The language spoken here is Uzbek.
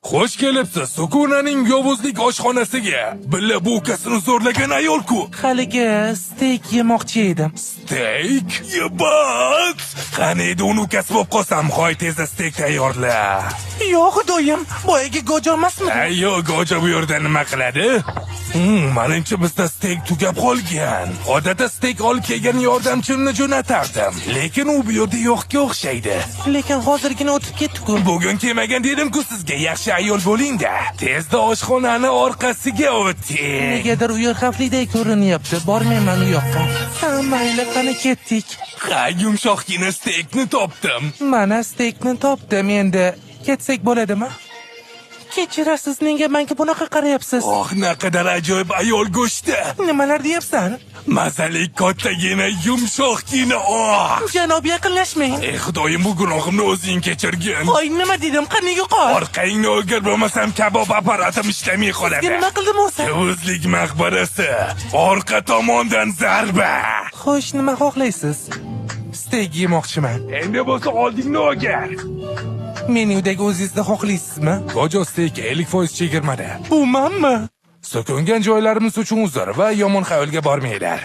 Xush kelibsiz Sukunaning yovuzlik oshxonasiga. Billa bu ukasini zo'rlagan ayol-ku. Haligi steak yemoqchi edim. Steak? Yebat! Qani edi uni ukasi bo'lib qolsam, hoy tezda steak tayyorla. Yo'q, xudoyim, boyagi go'ja emasmi? Ayyo, go'ja bu yerda nima qiladi? Menimcha bizda steak tugab qolgan. Odatda steak olib kelgan yordamchimni jo'natardim, lekin u bu yerda yo'qga o'xshaydi. Lekin hozirgina o'tib ketdi-ku. Bugun kelmagan dedim-ku sizga, yaxshi ayol bo'ling-da. Tezda oshxonani orqasiga o'ting. Negadir u yer xavfliday ko'rinyapti. Bormayman u yoqqa. Mayli, qani ketdik. Ha, yumshoqqina steakni topdim. Mana steakni topdim endi. Ketsak bo'ladimi? Kechirasiz, nega menga bunaqa qarayapsiz? Oh, naqadar ajoyib ayol go'shti. Nimalar deyapsan? Mazali kattagina, yumshoqqina. Oh! Janob, yaqinlashmang. Ey xudoyim, bu gunohimni o'zing kechirgin. Voy, nima dedim? Qani yo'qol. Orqangni o'gir bo'lmasam kabob apparatim ishlamay qoladi. Nima qildim o'zi? Yovuzlik maqbarasi. Orqa tomondan zarba. Xo'sh, nima xohlaysiz? Steak yemoqchiman. Endi bo'lsa oldingni o'gir. Menyudagi o'zingizda xohlaysizmi? Go'ja steak 50% chegirmada. Bu manmi? So'kingan joylarimiz uchun uzr va yomon xayolga bormanglar.